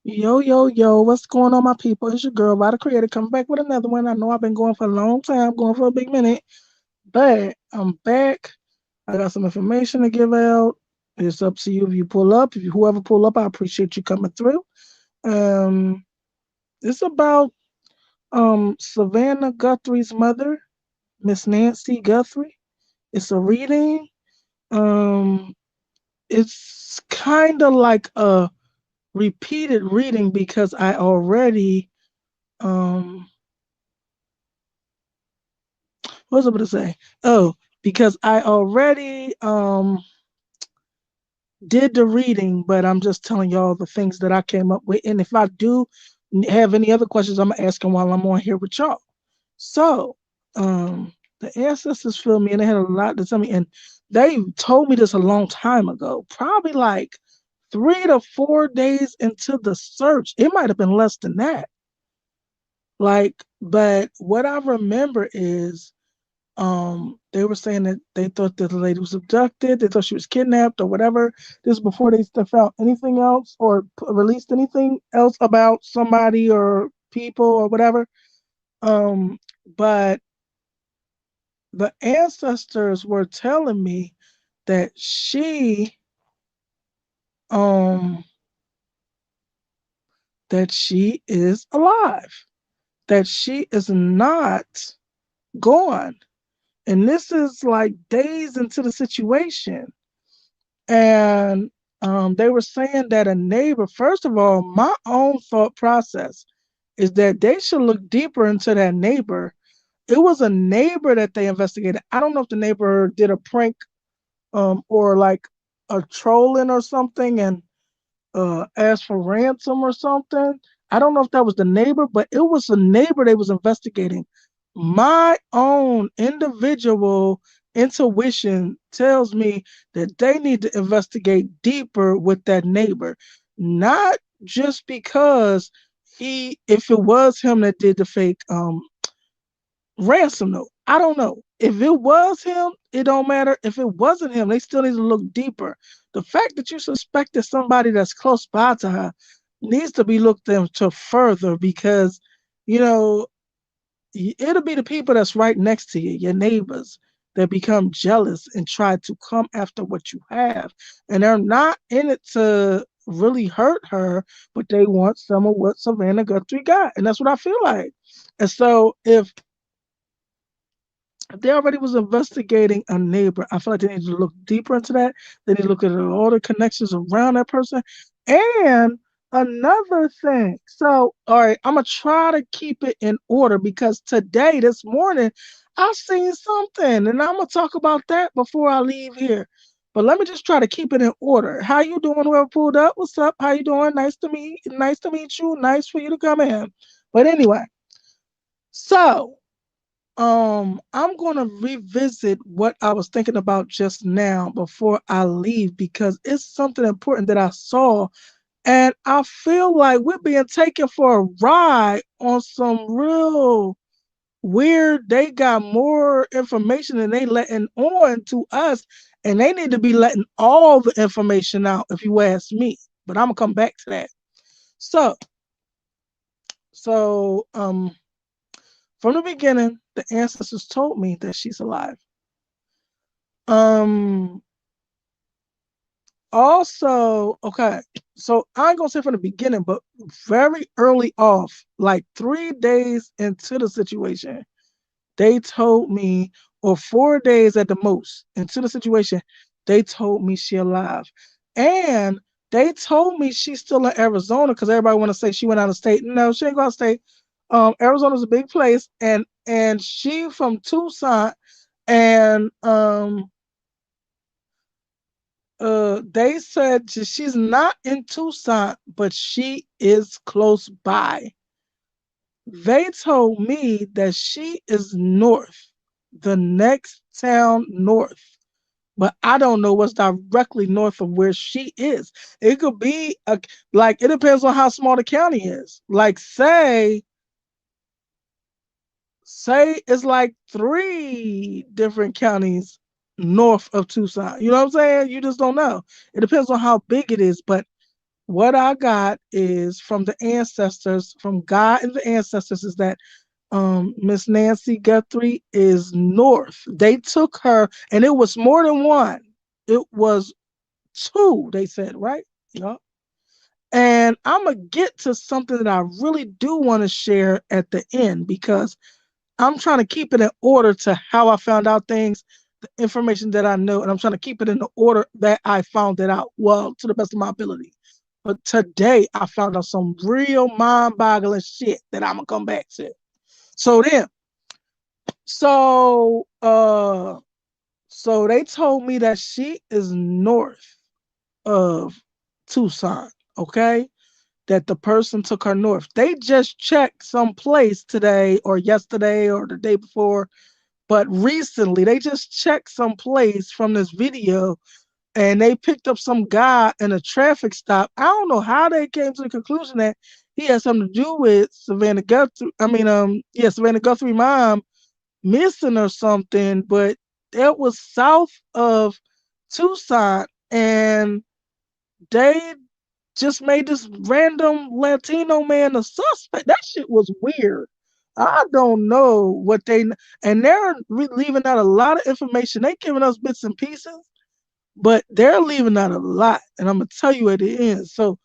Yo, yo, yo, what's going on, my people? It's your girl, Ryder Creator, coming back with another one. I know I've been going for a long time, going for a big minute, but I'm back. I got some information to give out. It's up to you if you pull up. If you, whoever pull up, I appreciate you coming through. Um, it's about Savannah Guthrie's mother, Miss Nancy Guthrie. It's a reading. Um, it's kind of like a repeated reading because I already um what was I going to say? Oh, because I already did the reading, but I'm just telling y'all the things that I came up with. And if I do have any other questions, I'm gonna ask them while I'm on here with y'all. So, the ancestors filled me, and they had a lot to tell me, and they told me this a long time ago, probably like 3 to 4 days into the search. It might have been less than that. Like, but what I remember is they were saying that they thought that the lady was abducted, they thought she was kidnapped or whatever. This is before they found anything else or released anything else about somebody or people or whatever. But the ancestors were telling me that um she is alive, that she is not gone. And this is like days into the situation. And they were saying that a neighbor, first of all, my own thought process is that they should look deeper into that neighbor. It was a neighbor that they investigated. I don't know if the neighbor did a prank or like a trolling or something and asked for ransom or something. I don't know if that was the neighbor, but it was a neighbor they was investigating. My own individual intuition tells me that they need to investigate deeper with that neighbor, not just because if it was him that did the fake ransom note. I don't know. If it was him, it don't matter. If it wasn't him, they still need to look deeper. The fact that you suspected somebody that's close by to her needs to be looked into further because, you know, it'll be the people that's right next to you, your neighbors, that become jealous and try to come after what you have. And they're not in it to really hurt her, but they want some of what Savannah Guthrie got. And that's what I feel like. And so if they already was investigating a neighbor, I feel like they need to look deeper into that. They need to look at all the connections around that person. And another thing, so all right, I'm gonna try to keep it in order because today, this morning, I seen something, and I'm gonna talk about that before I leave here. But let me just try to keep it in order. How you doing? Whoever pulled up, what's up? How you doing? Nice to meet you. Nice for you to come in. But anyway, so I'm gonna revisit what I was thinking about just now before I leave because it's something important that I saw, and I feel like we're being taken for a ride on some real weird. They got more information than they letting on to us, and they need to be letting all the information out, if you ask me. But I'm gonna come back to that. So, so from the beginning, the ancestors told me that she's alive. Um, Also, okay, so I ain't gonna say from the beginning, but very early off, like 3 days into the situation, they told me, or 4 days at the most into the situation, they told me she alive. And they told me she's still in Arizona because everybody want to say she went out of state. No, she ain't going to state. Arizona's a big place, and she from Tucson, and they said she's not in Tucson, but she is close by. They told me that she is north, the next town north, but I don't know what's directly north of where she is. It could be like it depends on how small the county is. Like say it's like three different counties north of Tucson. You know what I'm saying? You just don't know. It depends on how big it is, but what I got is from the ancestors, from God and the ancestors, is that Miss Nancy Guthrie is North. They took her, and it was more than one. It was two. They said, right? Yeah. And I'm gonna get to something that I really do want to share at the end because I'm trying to keep it in order to how I found out things, the information that I know, and I'm trying to keep it in the order that I found it out. Well, to the best of my ability. But today I found out some real mind-boggling shit that I'm gonna come back to. So then, so so they told me that she is north of Tucson. Okay, that the person took her north. They just checked some place today or yesterday or the day before, but recently they just checked some place from this video and they picked up some guy in a traffic stop. I don't know how they came to the conclusion that he had something to do with Savannah Guthrie. Yeah, Savannah Guthrie mom missing or something, but it was south of Tucson and they just made this random Latino man a suspect. That shit was weird. I don't know what they, and they're leaving out a lot of information. They giving us bits and pieces, but they're leaving out a lot, and I'm gonna tell you at the end. So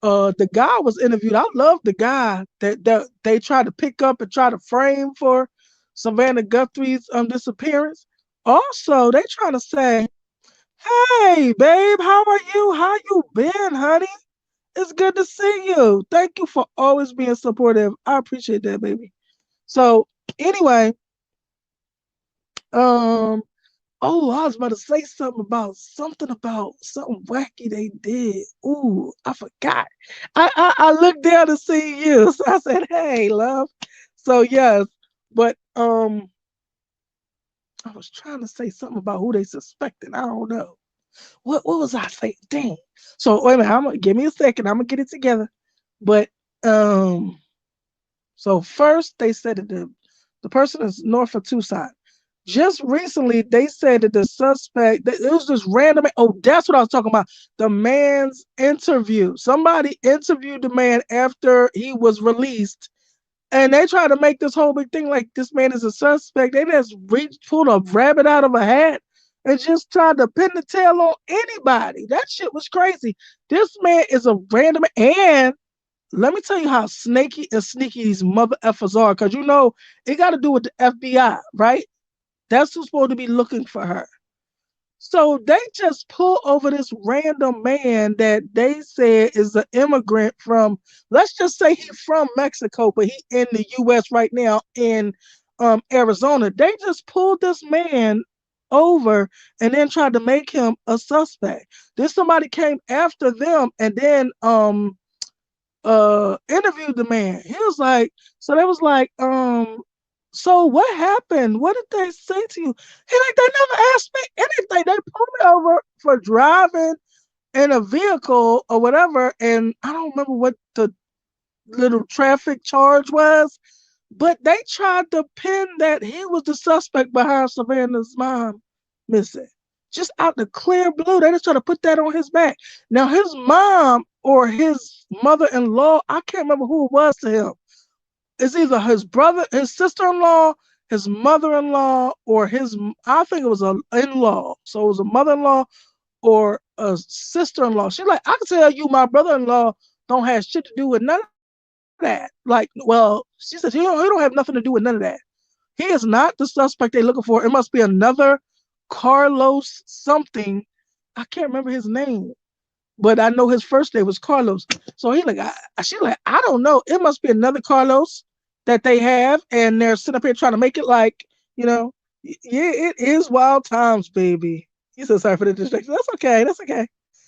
the guy was interviewed. I love the guy that they tried to pick up and try to frame for Savannah Guthrie's disappearance. Also, they trying to say, "Hey, babe, how are you? How you been, honey? It's good to see you. Thank you for always being supportive. I appreciate that, baby." So anyway, um, oh, I was about to say something about something wacky they did. Ooh, I forgot. I looked down to see you, so I said, "Hey, love." So yes, but I was trying to say something about who they suspected. I don't know. What was I saying? Dang. So wait a minute. I'm gonna give me a second. I'm gonna get it together. But um, so first they said that the person is north of Tucson. Just recently, they said that the suspect, that it was just random. Oh, that's what I was talking about. The man's interview. Somebody interviewed the man after he was released, and they tried to make this whole big thing like this man is a suspect. They just pulled a rabbit out of a hat and just tried to pin the tail on anybody. That shit was crazy. This man is a random, and let me tell you how snaky and sneaky these mother effers are, because you know it got to do with the FBI, right? That's who's supposed to be looking for her. So they just pull over this random man that they said is an immigrant from, let's just say he's from Mexico, but he in the U.S. right now in Arizona. They just pulled this man over and then tried to make him a suspect. Then somebody came after them and then interviewed the man. He was like, so they was like, so what happened? What did they say to you? He like, they never asked me anything. They pulled me over for driving in a vehicle or whatever, and I don't remember what the little traffic charge was, but they tried to pin that he was the suspect behind Savannah's mom missing. Just out the clear blue, they just try to put that on his back. Now his mom or his mother-in-law, I can't remember who it was to him. It's either his brother, his sister-in-law, his mother-in-law, or his, I think it was an in-law. So it was a mother-in-law or a sister-in-law. She's like, I can tell you my brother-in-law don't have shit to do with none of that. Like, well, she said he don't have nothing to do with none of that. He is not the suspect they're looking for. It must be another Carlos something. I can't remember his name, but I know his first name was Carlos. So he like, she like, I don't know. It must be another Carlos that they have, and they're sitting up here trying to make it like, you know, yeah, it is wild times, baby. He said, sorry for the distraction. That's okay. That's okay.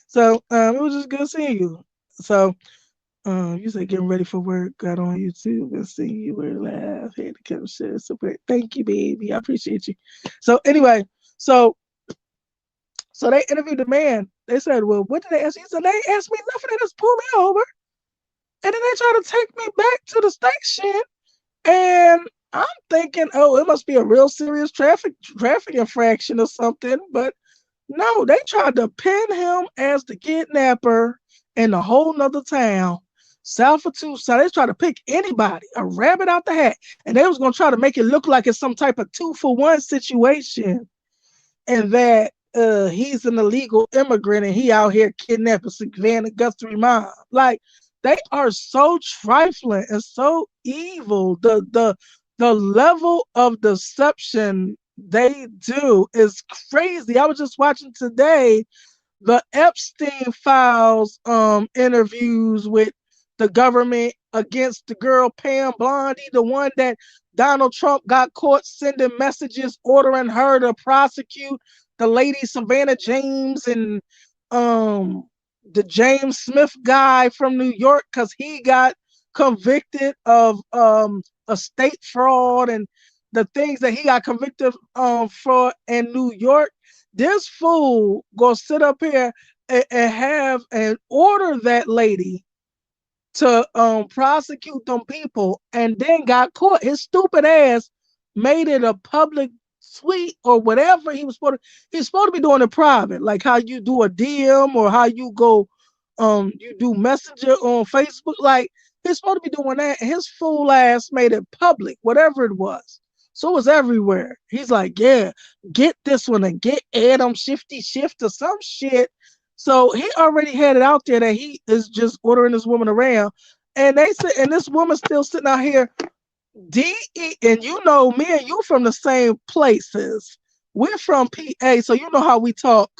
So it was just good seeing you. So you said getting ready for work, got on YouTube and seeing you were laugh, had to come share. So great. Thank you, baby. I appreciate you. So anyway, so so they interviewed the man. They said, well, what did they ask you? He said, they asked me nothing. They just pulled me over. And then they tried to take me back to the station. And I'm thinking, oh, it must be a real serious traffic infraction or something. But No, they tried to pin him as the kidnapper in a whole nother town, south of Tucson. They tried to pick anybody, a rabbit out the hat, and they was gonna try to make it look like it's some type of 2-for-1 situation, and that he's an illegal immigrant and he out here kidnapping Savannah Guthrie mom. Like they are so trifling and so evil. The level of deception they do is crazy. I was just watching today the Epstein files interviews with the government against the girl Pam Blondie, the one that Donald Trump got caught sending messages ordering her to prosecute the lady Savannah James and um the James Smith guy from New York because he got convicted of estate fraud and the things that he got convicted for in New York. This fool gonna sit up here and have and order that lady to prosecute them people and then got caught. His stupid ass made it a public tweet or whatever he's supposed to be doing it private, like how you do a DM or how you go you do messenger on Facebook. Like he's supposed to be doing that. His fool ass made it public, whatever it was. So it was everywhere. He's like, yeah, get this one and get Adam Shifty Shift or some shit. So he already had it out there that he is just ordering this woman around. And they said, and this woman's still sitting out here, DE, and you know, me and you from the same places. We're from PA, so you know how we talk.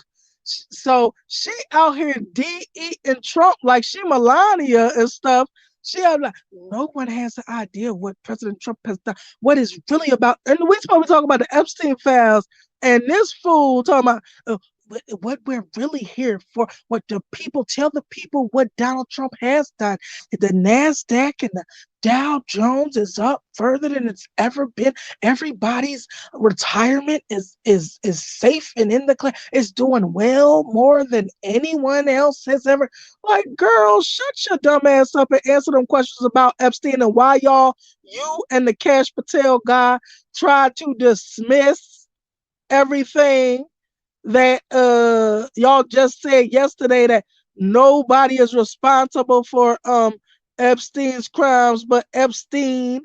So she out here DE and Trump like she Melania and stuff. She out like, no one has an idea what President Trump has done, what is really about. And we supposed to be talking about the Epstein files, and this fool talking about what we're really here for, what the people tell the people what Donald Trump has done. The NASDAQ and the Dow Jones is up further than it's ever been. Everybody's retirement is safe and in the clear. It's doing well more than anyone else has ever. Like, girl, shut your dumb ass up and answer them questions about Epstein and why you and the Cash Patel guy tried to dismiss everything that y'all just said yesterday, that nobody is responsible for Epstein's crimes but Epstein,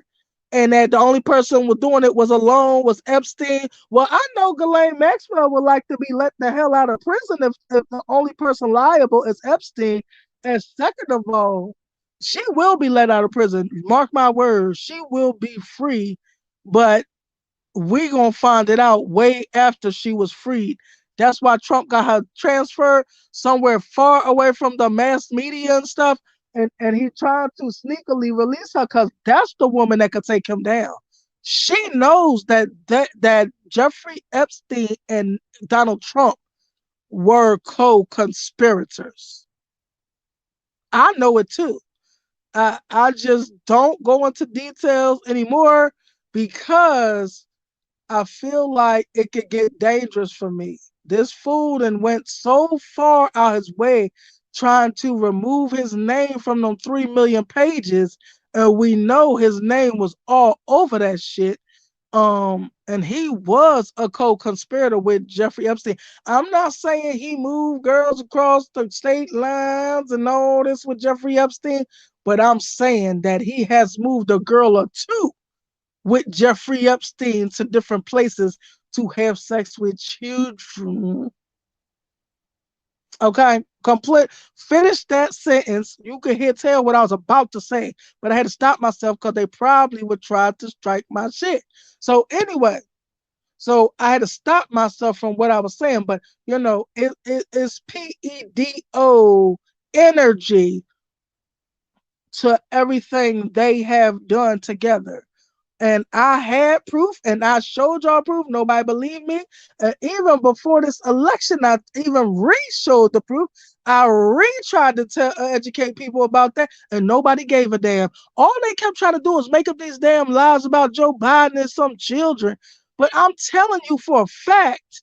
and that the only person was doing it was alone was Epstein. Well, I know Ghislaine Maxwell would like to be let the hell out of prison if the only person liable is Epstein. And second of all, she will be let out of prison. Mark my words, she will be free, but we gonna find it out way after she was freed. That's why Trump got her transferred somewhere far away from the mass media and stuff. And he tried to sneakily release her because that's the woman that could take him down. She knows that Jeffrey Epstein and Donald Trump were co-conspirators. I know it too. I just don't go into details anymore because I feel like it could get dangerous for me. This fool and went so far out his way trying to remove his name from them 3 million pages, and we know his name was all over that shit. And he was a co-conspirator with Jeffrey Epstein. I'm not saying he moved girls across the state lines and all this with Jeffrey Epstein, but I'm saying that he has moved a girl or two with Jeffrey Epstein to different places to have sex with children. Okay, complete. Finish that sentence. You could hear tell what I was about to say, but I had to stop myself because they probably would try to strike my shit. So anyway, so I had to stop myself from what I was saying. But you know, it's PEDO energy to everything they have done together. And I had proof and I showed y'all proof. Nobody believed me. And even before this election, I even re-showed the proof. I tried to educate people about that, and nobody gave a damn. All they kept trying to do is make up these damn lies about Joe Biden and some children. But I'm telling you for a fact,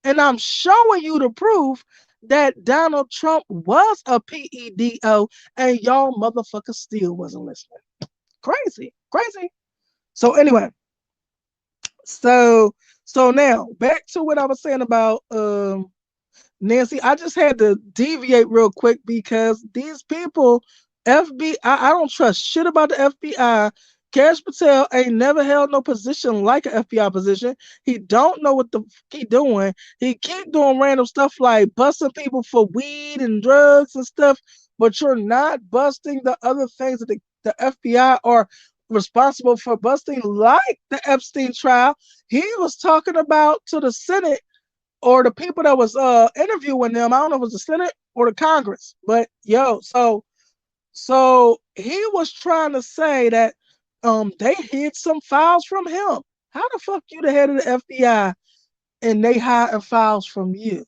and I'm showing you the proof that Donald Trump was a PEDO, and y'all motherfuckers still wasn't listening. Crazy, crazy. So anyway, so now back to what I was saying about Nancy, I just had to deviate real quick because these people, FBI, I don't trust shit about the FBI. Cash Patel ain't never held no position like an FBI position. He don't know what the fuck he doing. He keep doing random stuff like busting people for weed and drugs and stuff, but you're not busting the other things that the FBI are responsible for busting, like the Epstein trial. He was talking about to the Senate or the people that was interviewing them. I don't know if it was the Senate or the Congress, but yo, so he was trying to say that they hid some files from him. How the fuck you the head of the FBI and they hiding files from you?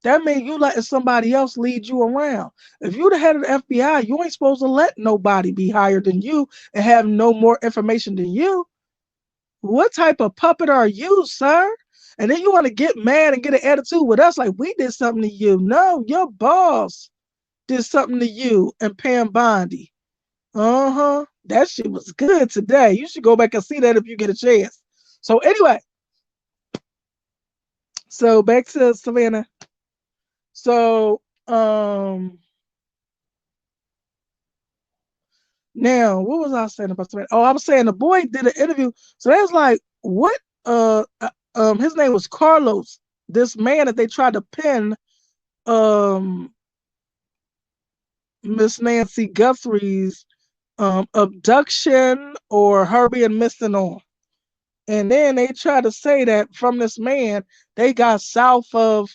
That means you letting somebody else lead you around. If you the head of the FBI, you ain't supposed to let nobody be higher than you and have no more information than you. What type of puppet are you, sir? And then you want to get mad and get an attitude with us like we did something to you. No, your boss did something to you and Pam Bondi. Uh-huh. That shit was good today. You should go back and see that if you get a chance. So anyway, so back to Savannah. So now what was I saying about Savannah? Oh, I was saying the boy did an interview. So that's like what his name was Carlos, this man that they tried to pin um Miss Nancy Guthrie's abduction or her being missing on. And then they try to say that from this man, they got south of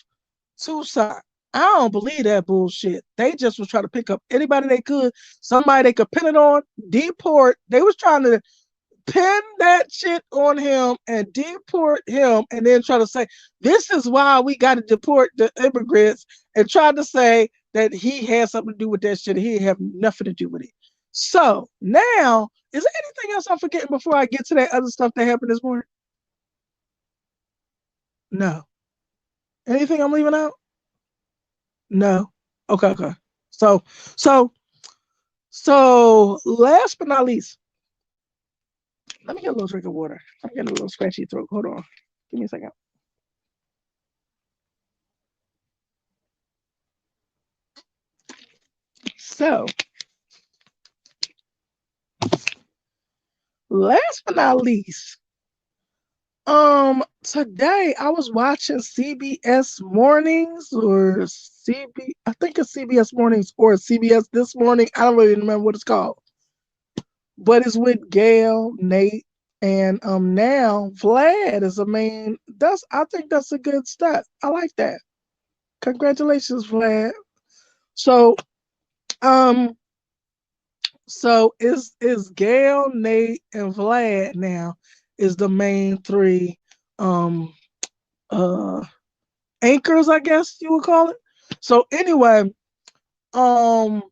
Tucson. I don't believe that bullshit. They just was trying to pick up anybody they could, somebody they could pin it on, deport. They was trying to pin that shit on him and deport him and then try to say, this is why we got to deport the immigrants and try to say that he had something to do with that shit. He didn't have nothing to do with it. So now, is there anything else I'm forgetting before I get to that other stuff that happened this morning? No. Anything I'm leaving out? No. Okay, okay. So, so, so last but not least, let me get a little drink of water. I'm getting a little scratchy throat. Hold on. Give me a second. So, last but not least, today I was watching CBS Mornings or I think it's CBS Mornings or CBS This Morning. I don't really remember what it's called, but it's with Gail, Nate, and now Vlad is the main. I think that's a good step. I like that. Congratulations, Vlad. So um so is Gail, Nate, and Vlad now is the main three um uh anchors, I guess you would call it. So anyway, um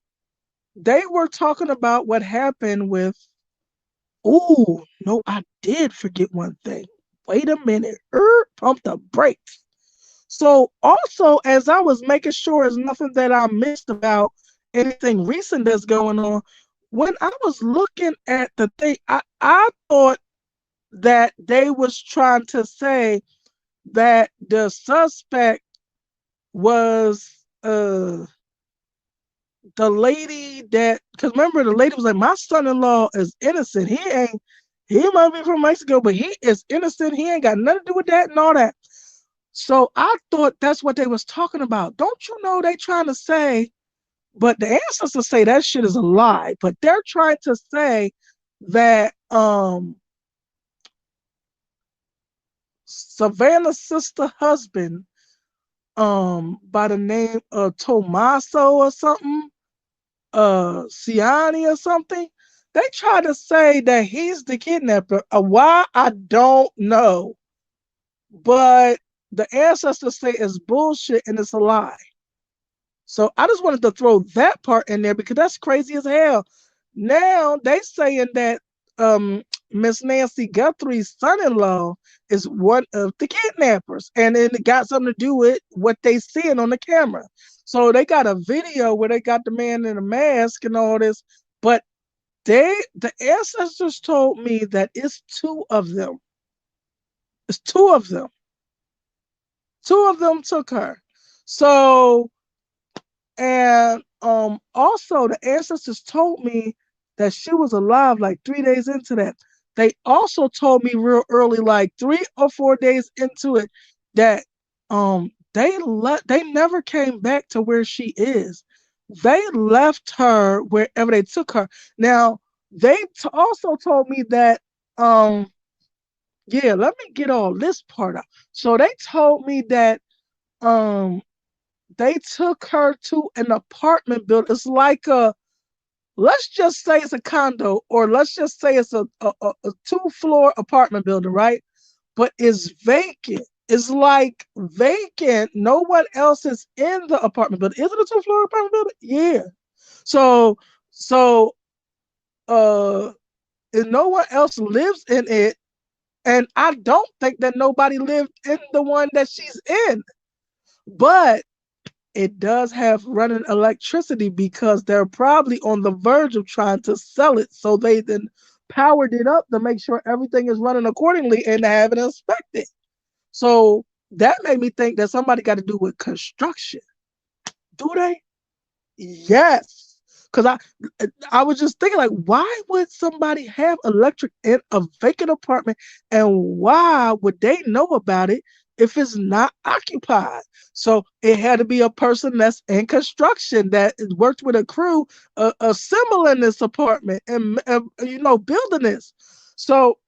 they were talking about what happened with. Oh no, I did forget one thing. Wait a minute. Pump the brakes. So also, as I was making sure there's nothing that I missed about anything recent that's going on, when I was looking at the thing, I thought that they was trying to say that the suspect was the lady that, because remember the lady was like, my son-in-law is innocent. He might be from Mexico, but he is innocent. He ain't got nothing to do with that and all that. So I thought that's what they was talking about. Don't you know they trying to say, but the ancestors say that shit is a lie, but they're trying to say that Savannah's sister husband by the name of Tomaso or something, Ciani or something, they try to say that he's the kidnapper. Why, I don't know, but the ancestors say it's bullshit and it's a lie. So I just wanted to throw that part in there because that's crazy as hell. Now they saying that Miss Nancy Guthrie's son-in-law is one of the kidnappers, and it got something to do with what they seeing on the camera. So they got a video where they got the man in a mask and all this, but the ancestors told me that it's two of them. It's two of them. Two of them took her. So, and also the ancestors told me that she was alive like 3 days into that. They also told me real early, like 3 or 4 days into it, that they never came back to where she is. They left her wherever they took her. Now they also told me that yeah, let me get all this part out. So they told me that um they took her to an apartment building. It's like a, let's just say it's a condo, or let's just say it's a 2 floor apartment building, right? But it's vacant. It's like vacant. No one else is in the apartment building. Is it a 2 floor apartment building? Yeah. So so uh and no one else lives in it. And I don't think that nobody lived in the one that she's in. But it does have running electricity because they're probably on the verge of trying to sell it. So they then powered it up to make sure everything is running accordingly and have it inspected. So that made me think that somebody got to do with construction. Do they? Yes. Cause I was just thinking, like, why would somebody have electric in a vacant apartment, and why would they know about it if it's not occupied? So it had to be a person that's in construction that worked with a crew assembling this apartment and building this. So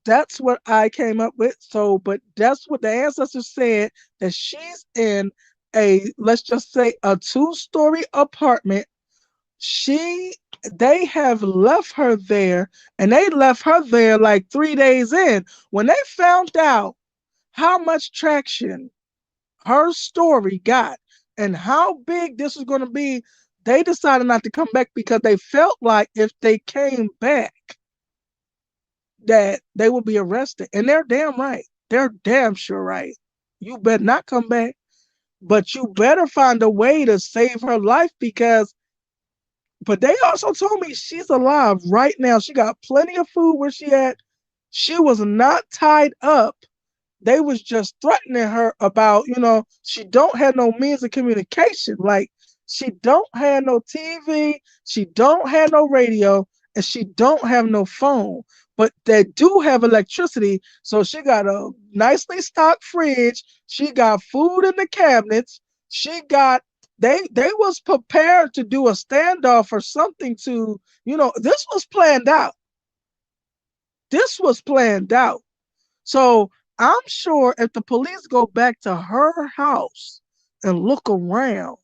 that's what I came up with. So, but that's what the ancestors said, that she's in a, let's just say, a 2 story apartment. She They have left her there, and they left her there like 3 days in. When they found out how much traction her story got and how big this was going to be, they decided not to come back because they felt like if they came back, that they will be arrested. And they're damn right. They're damn sure right. You better not come back, but you better find a way to save her life because, but they also told me she's alive right now. She got plenty of food where she at. She was not tied up. They was just threatening her about, she don't have no means of communication. Like, she don't have no TV, she don't have no radio, and she don't have no phone. But they do have electricity, so she got a nicely stocked fridge. She got food in the cabinets. She got they was prepared to do a standoff or something to, this was planned out. This was planned out. So I'm sure if the police go back to her house and look around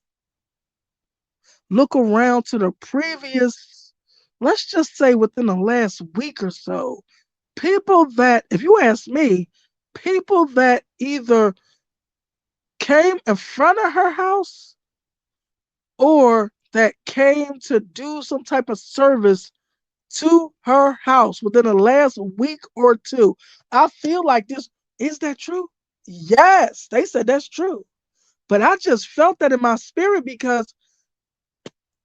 to the previous, let's just say within the last week or so, people that, if you ask me, people that either came in front of her house or that came to do some type of service to her house within the last week or two. I feel like this, is that true? Yes, they said that's true. But I just felt that in my spirit because,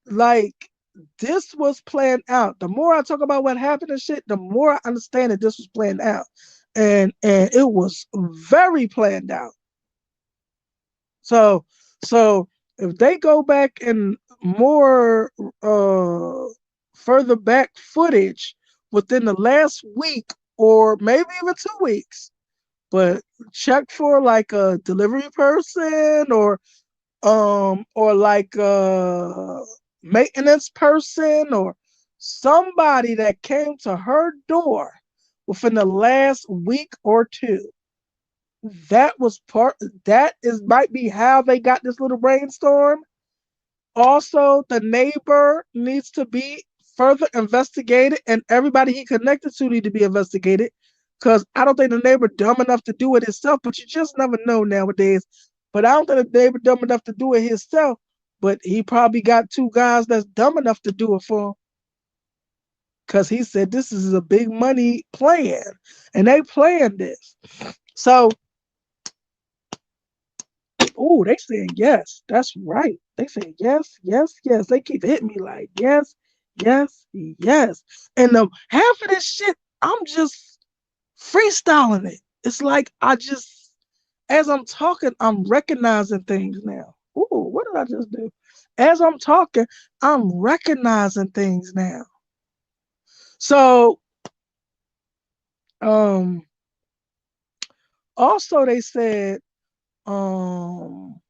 like, this was planned out. The more I talk about what happened and shit, the more I understand that this was planned out. And it was very planned out. So so if they go back and more uh further back footage within the last week or maybe even 2 weeks, but check for like a delivery person or like a maintenance person or somebody that came to her door within the last week or two. That was part, that is might be how they got this little brainstorm. Also, the neighbor needs to be further investigated, and everybody he connected to need to be investigated. Because I don't think the neighbor dumb enough to do it himself, but you just never know nowadays. But I don't think the neighbor dumb enough to do it himself. But he probably got 2 guys that's dumb enough to do it for him. Because he said this is a big money plan, and they planned this. So, oh, they saying yes. That's right. They say yes, yes, yes. They keep hitting me like yes, yes, yes. And half of this shit, I'm just freestyling it. It's like I just As I'm talking, I'm recognizing things now. Ooh, what did I just do? As I'm talking, I'm recognizing things now. So, um, also they said, um,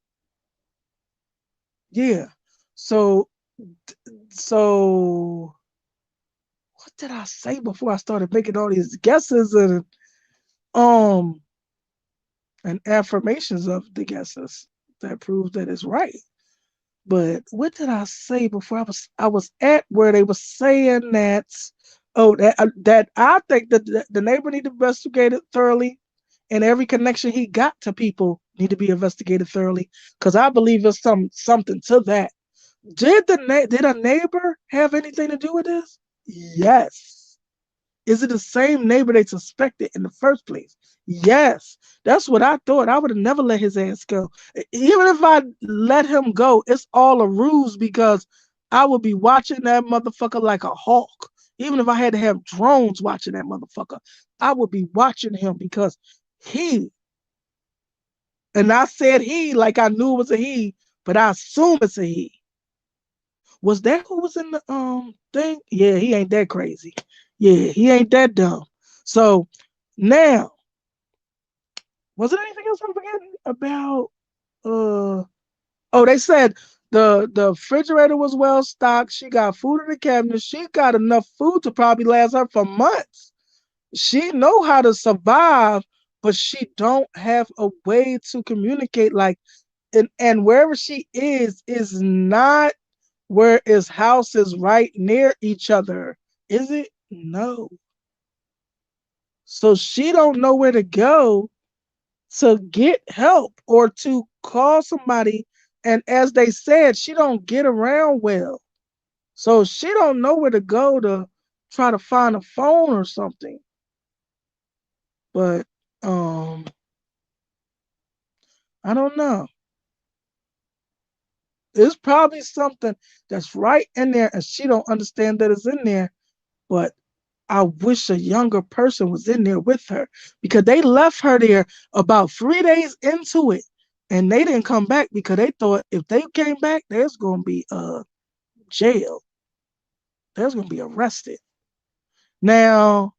yeah. So, so what did I say before I started making all these guesses um and affirmations of the guesses that proves that it's right? But what did I say before I was at where they were saying that that I think that the neighbor need to investigate it thoroughly, and every connection he got to people need to be investigated thoroughly because I believe there's something to that. Did a neighbor have anything to do with this? Yes. Is it the same neighbor they suspected in the first place? Yes. That's what I thought. I would have never let his ass go. Even if I let him go, it's all a ruse because I would be watching that motherfucker like a hawk. Even if I had to have drones watching that motherfucker, I would be watching him because he, and I said he like I knew it was a he, but I assume it's a he. Was that who was in the thing? Yeah, he ain't that crazy. Yeah, he ain't that dumb. So now, was there anything else I'm forgetting about? Uh oh, they said the refrigerator was well stocked. She got food in the cabinet. She got enough food to probably last her for months. She know how to survive, but she don't have a way to communicate. Like and wherever she is not where is houses right near each other. Is it? No. So she don't know where to go to get help or to call somebody. And as they said, she don't get around well. So she don't know where to go to try to find a phone or something. But um I don't know. It's probably something that's right in there and she don't understand that it's in there. But I wish a younger person was in there with her because they left her there about 3 days into it and they didn't come back because they thought if they came back, there's going to be jail. There's going to be arrested. Now,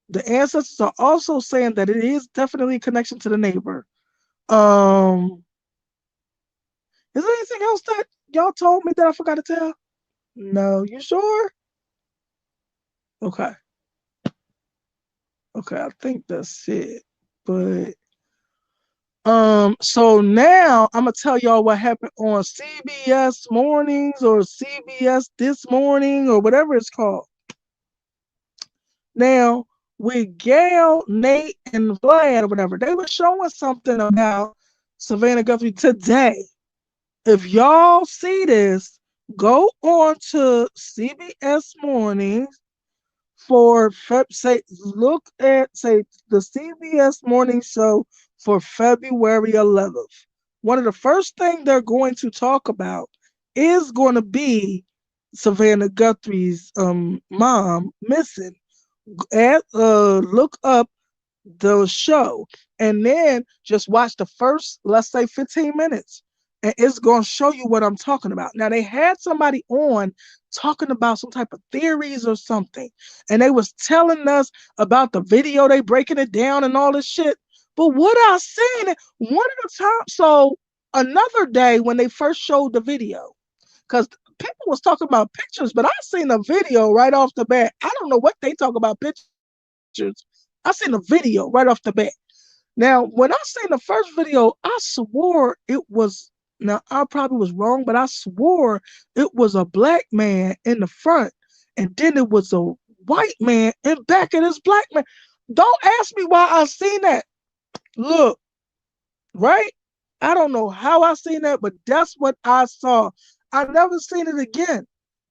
the ancestors are also saying that it is definitely a connection to the neighbor. Um, is there anything else that y'all told me that I forgot to tell? No, you sure? Okay. Okay, I think that's it. But so now I'm gonna tell y'all what happened on CBS Mornings or CBS This Morning or whatever it's called. Now, with Gail, Nate, and Vlad or whatever, they were showing something about Savannah Guthrie today. If y'all see this, go on to CBS Mornings for say look at say the CBS morning show for February 11th. One of the first things they're going to talk about is going to be Savannah Guthrie's mom missing. Look up the show and then just watch the first, let's say, 15 minutes. And it's going to show you what I'm talking about. Now, they had somebody on talking about some type of theories or something. And they was telling us about the video, they breaking it down and all this shit. But what I seen, one of the times, so another day when they first showed the video, because people was talking about pictures, but I seen a video right off the bat. I don't know what they talk about pictures. I seen a video right off the bat. Now, when I seen the first video, I swore it was, now I probably was wrong, but I swore it was a black man in the front, and then it was a white man in back of this black man. Don't ask me why I seen that. Look, right? I don't know how I seen that, but that's what I saw. I never seen it again.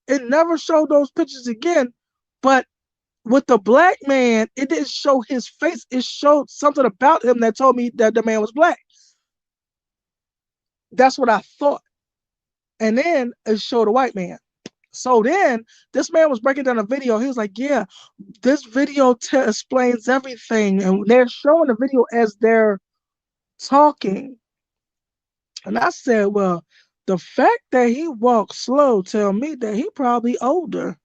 It never showed those pictures again. But with the black man, it didn't show his face. It showed something about him that told me that the man was black. That's what I thought. And then it showed a white man. So then this man was breaking down a video. He was like, yeah, this video explains everything. And they're showing the video as they're talking. And I said, well, the fact that he walks slow tell me that he probably older.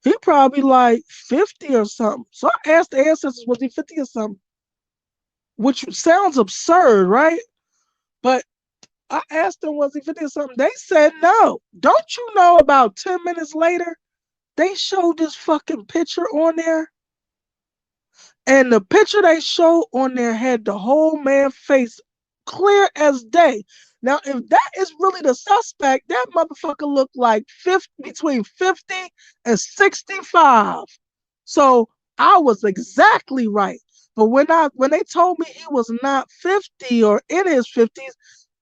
He probably like 50 or something. So I asked the ancestors, was he 50 or something? Which sounds absurd, right? But I asked them, was he 50 or something? They said no. Don't you know about 10 minutes later, they showed this fucking picture on there? And the picture they showed on there had the whole man's face clear as day. Now, if that is really the suspect, that motherfucker looked like 50, between 50 and 65. So I was exactly right. But when they told me he was not 50 or in his 50s,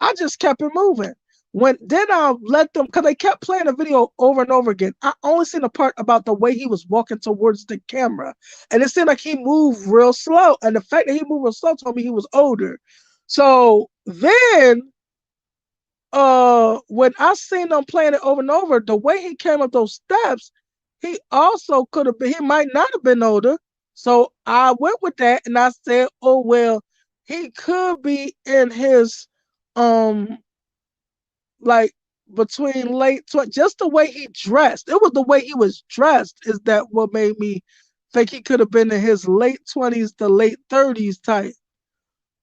I just kept it moving. When then I let them, because they kept playing the video over and over again. I only seen the part about the way he was walking towards the camera, and it seemed like he moved real slow. And the fact that he moved real slow told me he was older. So then when I seen them playing it over and over, the way he came up those steps, he also could have been, he might not have been older. So I went with that and I said, oh well, he could be in his um like between just the way he dressed. It was the way he was dressed is that what made me think he could have been in his late 20s to late 30s type.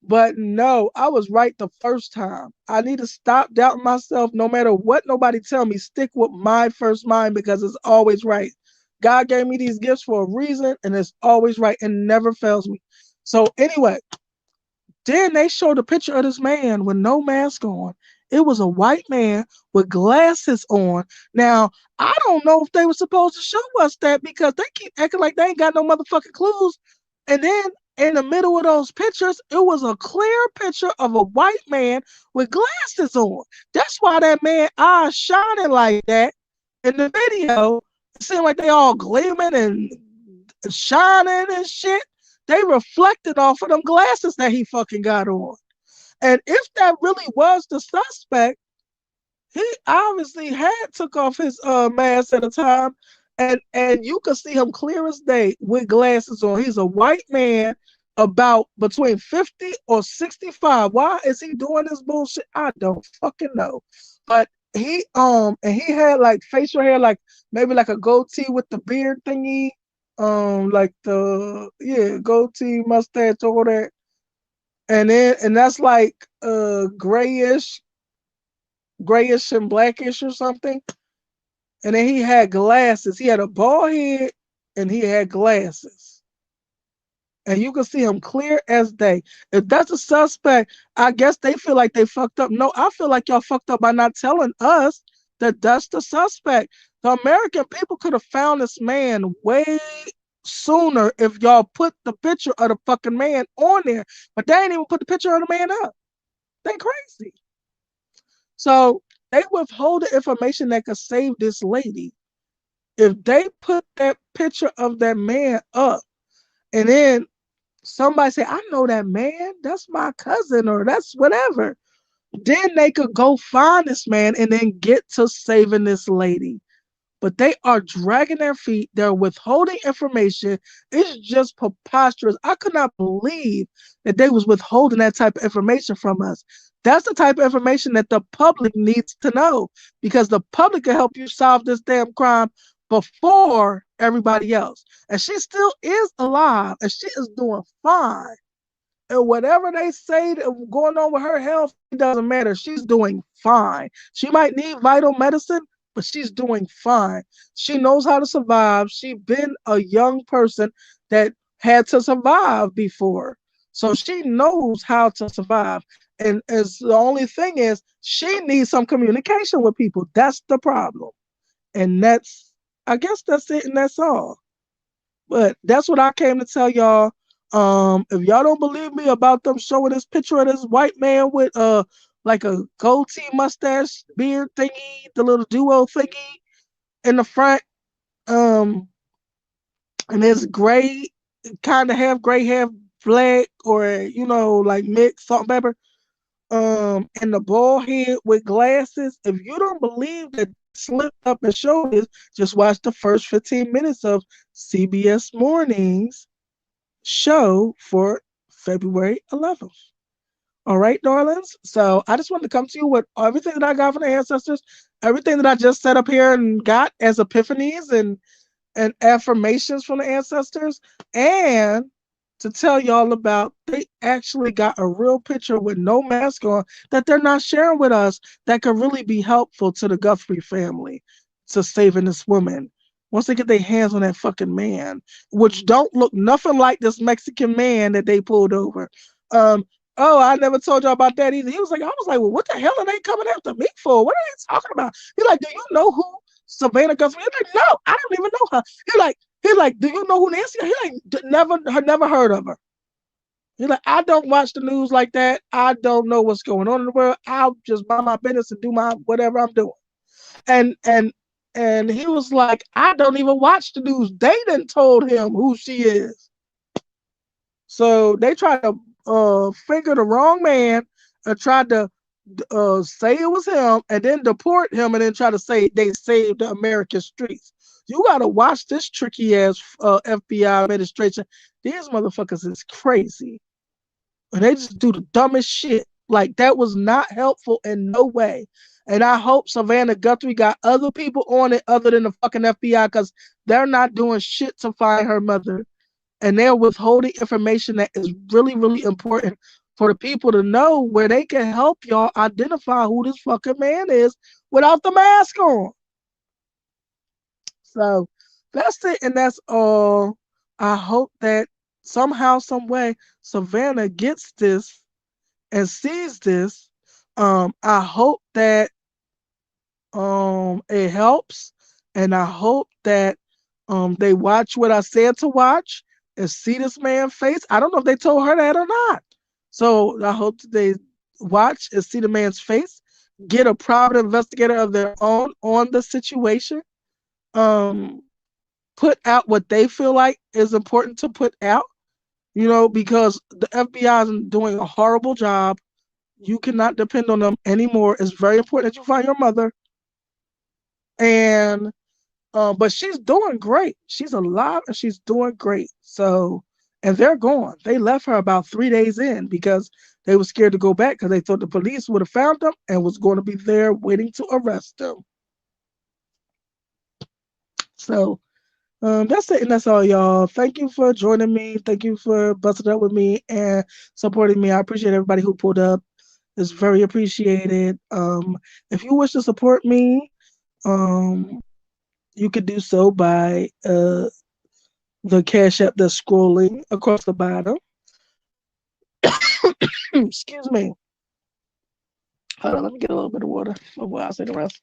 But no, I was right the first time. I need to stop doubting myself no matter what nobody tell me. Stick with my first mind because it's always right. God gave me these gifts for a reason and it's always right and never fails me. So anyway, then they showed a picture of this man with no mask on. It was a white man with glasses on. Now, I don't know if they were supposed to show us that because they keep acting like they ain't got no motherfucking clues. And then in the middle of those pictures, it was a clear picture of a white man with glasses on. That's why that man eyes shining like that in the video. It seemed like they all gleaming and shining and shit. They reflected off of them glasses that he fucking got on. And if that really was the suspect, he obviously had took off his mask at a time, and you could see him clear as day with glasses on. He's a white man about between 50 or 65. Why is he doing this bullshit? I don't fucking know. But and he had like facial hair, like maybe like a goatee with the beard thingy. Like the goatee, mustache, all that. And that's like grayish and blackish or something. And then he had glasses. He had a bald head and he had glasses. And you can see him clear as day. If that's a suspect, I guess they feel like they fucked up. No, I feel like y'all fucked up by not telling us that that's the suspect. The American people could have found this man way sooner if y'all put the picture of the fucking man on there. But they ain't even put the picture of the man up. They crazy. So they withhold the information that could save this lady. If they put that picture of that man up and then somebody say, I know that man, that's my cousin or that's whatever, then they could go find this man and then get to saving this lady. But they are dragging their feet. They're withholding information. It's just preposterous. I could not believe that they was withholding that type of information from us. That's the type of information that the public needs to know because the public can help you solve this damn crime before everybody else. And she still is alive and she is doing fine. And whatever they say going on with her health, it doesn't matter. She's doing fine. She might need vital medicine, but she's doing fine. She knows how to survive. She's been a young person that had to survive before. So she knows how to survive. And as the only thing is, she needs some communication with people. That's the problem. And I guess that's it and that's all. But that's what I came to tell y'all. If y'all don't believe me about them showing this picture of this white man with like a goatee mustache beard thingy, the little duo thingy in the front, and his gray, kind of half gray, half black, or like mixed salt and pepper, and the bald head with glasses. If you don't believe that they slipped up and showed this, just watch the first 15 minutes of CBS Mornings show for February 11th. All right, darlings. So I just wanted to come to you with everything that I got from the ancestors, everything that I just set up here and got as epiphanies and affirmations from the ancestors, and to tell y'all about they actually got a real picture with no mask on that they're not sharing with us that could really be helpful to the Guthrie family to saving this woman once they get their hands on that fucking man, which don't look nothing like this Mexican man that they pulled over. Um, oh, I never told y'all about that either. He was like, I was like, well, what the hell are they coming after me for? What are they talking about? He's like, do you know who Savannah Guthrie? He's like, no, I don't even know her. He's like, do you know who Nancy? He like, never heard of her. He's like, I don't watch the news like that. I don't know what's going on in the world. I'll just mind my business and do my whatever I'm doing. And and and he was like, I don't even watch the news. They done told him who she is. So they tried to finger the wrong man and tried to say it was him and then deport him and then try to say they saved the American streets. You gotta watch this tricky ass FBI administration. These motherfuckers is crazy. And they just do the dumbest shit. Like that was not helpful in no way. And I hope Savannah Guthrie got other people on it other than the fucking FBI because they're not doing shit to find her mother. And they're withholding information that is really, really important for the people to know where they can help y'all identify who this fucking man is without the mask on. So that's it, and that's all. I hope that somehow, some way, Savannah gets this and sees this. I hope that it helps, and I hope that they watch what I said to watch and see this man's face. I don't know if they told her that or not. So I hope that they watch and see the man's face, get a private investigator of their own on the situation, um, put out what they feel like is important to put out, because the FBI is doing a horrible job. You cannot depend on them anymore. It's very important that you find your mother. And but she's doing great. She's alive and she's doing great. So, and they're gone. They left her about 3 days in because they were scared to go back because they thought the police would have found them and was going to be there waiting to arrest them. So that's it, and that's all, y'all. Thank you for joining me. Thank you for busting up with me and supporting me. I appreciate everybody who pulled up. It's very appreciated. If you wish to support me, um, you could do so by the Cash App that's scrolling across the bottom. Excuse me. Hold on, let me get a little bit of water before I say the rest.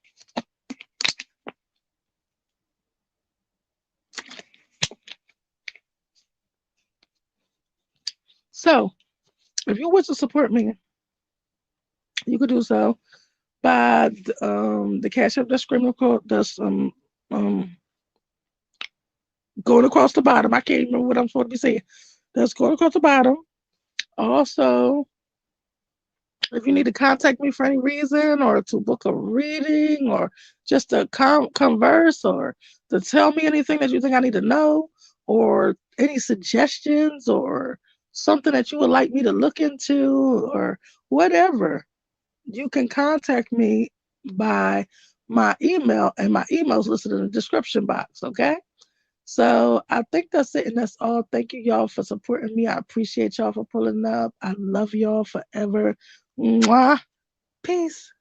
So, if you wish to support me, you could do so by the Cash App that's screaming across, that's going across the bottom. I can't remember what I'm supposed to be saying. That's going across the bottom. Also, if you need to contact me for any reason or to book a reading or just to converse or to tell me anything that you think I need to know or any suggestions or something that you would like me to look into or whatever, you can contact me by my email, and my email is listed in the description box, okay? So I think that's it, and that's all. Thank you, y'all, for supporting me. I appreciate y'all for pulling up. I love y'all forever. Mwah. Peace.